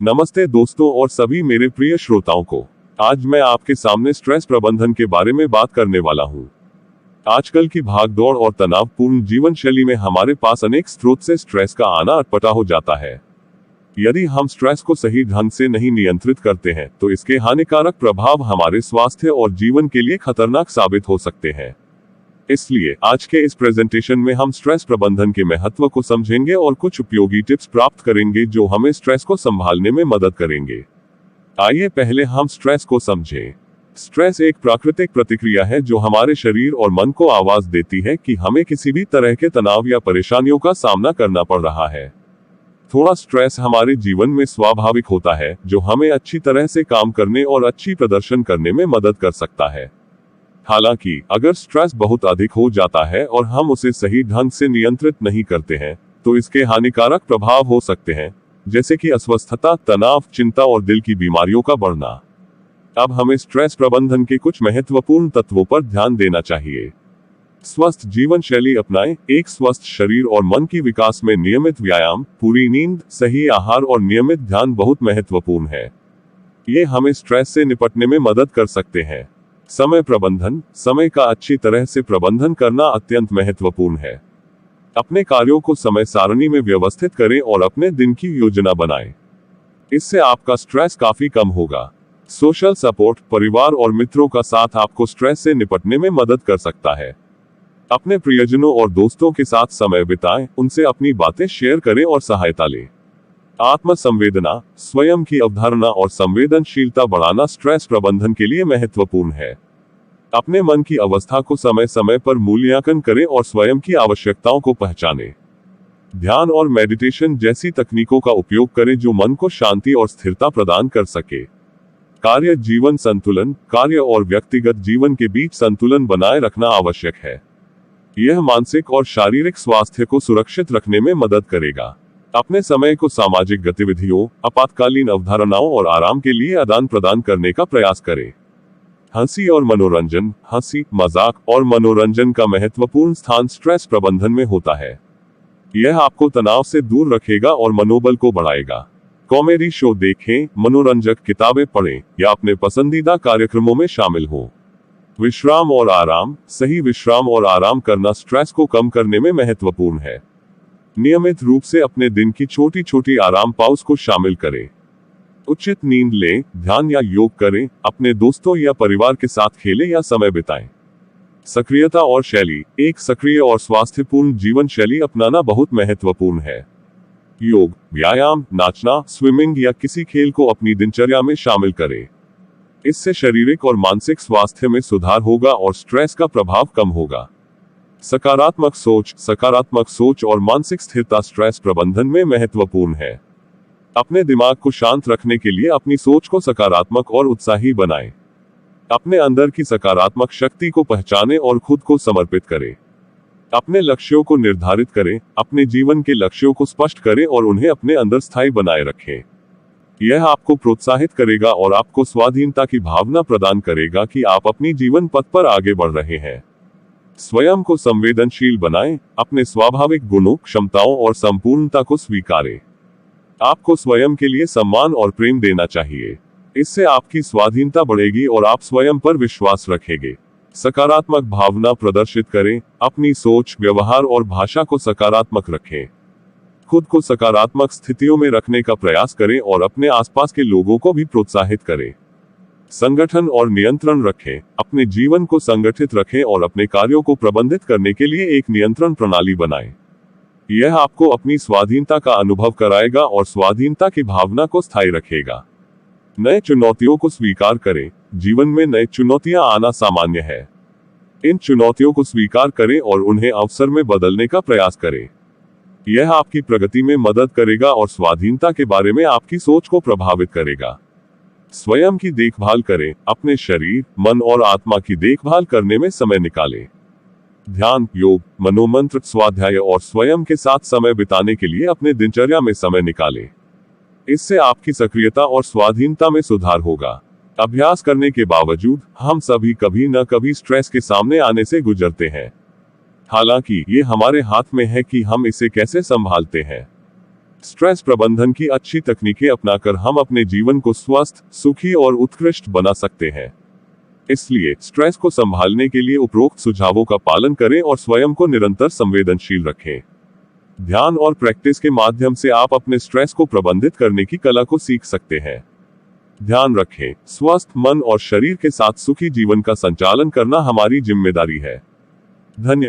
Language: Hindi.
नमस्ते दोस्तों और सभी मेरे प्रिय श्रोताओं को। आज मैं आपके सामने स्ट्रेस प्रबंधन के बारे में बात करने वाला हूं। आजकल की भागदौड़ और तनावपूर्ण जीवन शैली में हमारे पास अनेक स्रोत से स्ट्रेस का आना अटपटा हो जाता है। यदि हम स्ट्रेस को सही ढंग से नहीं नियंत्रित करते हैं तो इसके हानिकारक प्रभाव हमारे स्वास्थ्य और जीवन के लिए खतरनाक साबित हो सकते हैं। इसलिए आज के इस प्रेजेंटेशन में हम स्ट्रेस प्रबंधन के महत्व को समझेंगे और कुछ उपयोगी टिप्स प्राप्त करेंगे जो हमें स्ट्रेस को संभालने में मदद करेंगे। आइए पहले हम स्ट्रेस को समझें। स्ट्रेस एक प्राकृतिक प्रतिक्रिया है जो हमारे शरीर और मन को आवाज देती है कि हमें किसी भी तरह के तनाव या परेशानियों का सामना करना पड़ रहा है। थोड़ा स्ट्रेस हमारे जीवन में स्वाभाविक होता है जो हमें अच्छी तरह से काम करने और अच्छी प्रदर्शन करने में मदद कर सकता है। हालांकि अगर स्ट्रेस बहुत अधिक हो जाता है और हम उसे सही ढंग से नियंत्रित नहीं करते हैं तो इसके हानिकारक प्रभाव हो सकते हैं, जैसे कि अस्वस्थता, तनाव, चिंता और दिल की बीमारियों का बढ़ना। अब हमें स्ट्रेस प्रबंधन के कुछ महत्वपूर्ण तत्वों पर ध्यान देना चाहिए। स्वस्थ जीवन शैली अपनाएं। एक स्वस्थ शरीर और मन की विकास में नियमित व्यायाम, पूरी नींद, सही आहार और नियमित ध्यान बहुत महत्वपूर्ण है। ये हमें स्ट्रेस से निपटने में मदद कर सकते हैं। समय प्रबंधन। समय का अच्छी तरह से प्रबंधन करना अत्यंत महत्वपूर्ण है। अपने कार्यों को समय सारणी में व्यवस्थित करें और अपने दिन की योजना बनाएं। इससे आपका स्ट्रेस काफी कम होगा। Social support. परिवार और मित्रों का साथ आपको स्ट्रेस से निपटने में मदद कर सकता है। अपने प्रियजनों और दोस्तों के साथ समय बिताएं, उनसे अपनी बातें शेयर करें और सहायता लें। आत्म संवेदना। स्वयं की अवधारणा और संवेदनशीलता बढ़ाना स्ट्रेस प्रबंधन के लिए महत्वपूर्ण है। अपने मन की अवस्था को समय समय पर मूल्यांकन करें और स्वयं की आवश्यकताओं को पहचानें। ध्यान और मेडिटेशन जैसी तकनीकों का उपयोग करें जो मन को शांति और स्थिरता प्रदान कर सके। कार्य जीवन संतुलन। कार्य और व्यक्तिगत जीवन के बीच संतुलन बनाए रखना आवश्यक है। यह मानसिक और शारीरिक स्वास्थ्य को सुरक्षित रखने में मदद करेगा। अपने समय को सामाजिक गतिविधियों, आपातकालीन अवधारणाओं और आराम के लिए आदान प्रदान करने का प्रयास करें। हंसी और मनोरंजन। हंसी, मजाक और मनोरंजन का महत्वपूर्ण स्थान स्ट्रेस प्रबंधन में होता है। यह आपको तनाव से दूर रखेगा और मनोबल को बढ़ाएगा। कॉमेडी शो देखें, मनोरंजक किताबें पढ़ें या अपने पसंदीदा कार्यक्रमों में शामिल हों। विश्राम और आराम। सही विश्राम और आराम करना स्ट्रेस को कम करने में महत्वपूर्ण है। नियमित रूप से अपने दिन की छोटी छोटी आराम पाउज को शामिल करें। उचित नींद लें, ध्यान या योग करें, अपने दोस्तों या परिवार के साथ खेलें या समय बिताएं। सक्रियता और शैली। एक सक्रिय और स्वास्थ्यपूर्ण जीवन शैली अपनाना बहुत महत्वपूर्ण है। योग, व्यायाम, नाचना, स्विमिंग या किसी खेल को अपनी दिनचर्या में शामिल करें। इससे शारीरिक और मानसिक स्वास्थ्य में सुधार होगा और स्ट्रेस का प्रभाव कम होगा। सकारात्मक सोच। सकारात्मक सोच और मानसिक स्थिरता स्ट्रेस प्रबंधन में महत्वपूर्ण है। अपने दिमाग को शांत रखने के लिए अपनी सोच को सकारात्मक और उत्साही बनाएं। अपने अंदर की सकारात्मक शक्ति को पहचानें और खुद को समर्पित करें। अपने लक्ष्यों को निर्धारित करें। अपने जीवन के लक्ष्यों को स्पष्ट करें और उन्हें अपने अंदर स्थायी बनाए रखें। यह आपको प्रोत्साहित करेगा और आपको स्वाधीनता की भावना प्रदान करेगा कि आप अपनी जीवन पथ पर आगे बढ़ रहे हैं। स्वयं को संवेदनशील बनाएं। अपने स्वाभाविक गुणों, क्षमताओं और संपूर्णता को स्वीकारें। आपको स्वयं के लिए सम्मान और प्रेम देना चाहिए। इससे आपकी स्वाधीनता बढ़ेगी और आप स्वयं पर विश्वास रखेंगे। सकारात्मक भावना प्रदर्शित करें। अपनी सोच, व्यवहार और भाषा को सकारात्मक रखें। खुद को सकारात्मक स्थितियों में रखने का प्रयास करें और अपने आसपास के लोगों को भी प्रोत्साहित करें। संगठन और नियंत्रण रखें। अपने जीवन को संगठित रखें और अपने कार्यों को प्रबंधित करने के लिए एक नियंत्रण प्रणाली बनाएं। यह आपको अपनी स्वाधीनता का अनुभव कराएगा और स्वाधीनता की भावना को स्थायी रखेगा। नए चुनौतियों को स्वीकार करें। जीवन में नए चुनौतियां आना सामान्य है। इन चुनौतियों को स्वीकार करें और उन्हें अवसर में बदलने का प्रयास करें। यह आपकी प्रगति में मदद करेगा और स्वाधीनता के बारे में आपकी सोच को प्रभावित करेगा। स्वयं की देखभाल करें। अपने शरीर, मन और आत्मा की देखभाल करने में समय निकालें। ध्यान, योग, मनोमंत्र, स्वाध्याय और स्वयं के साथ समय बिताने के लिए अपने दिनचर्या में समय निकालें। इससे आपकी सक्रियता और स्वाधीनता में सुधार होगा। अभ्यास करने के बावजूद हम सभी कभी न कभी स्ट्रेस के सामने आने से गुजरते हैं। हालांकि ये हमारे हाथ में है कि हम इसे कैसे संभालते हैं। स्ट्रेस प्रबंधन की अच्छी तकनीकें अपनाकर हम अपने जीवन को स्वस्थ, सुखी और उत्कृष्ट बना सकते हैं। इसलिए स्ट्रेस को संभालने के लिए उपरोक्त सुझावों का पालन करें और स्वयं को निरंतर संवेदनशील रखें। ध्यान और प्रैक्टिस के माध्यम से आप अपने स्ट्रेस को प्रबंधित करने की कला को सीख सकते हैं। ध्यान रखें, स्वस्थ मन और शरीर के साथ सुखी जीवन का संचालन करना हमारी जिम्मेदारी है। धन्यवाद।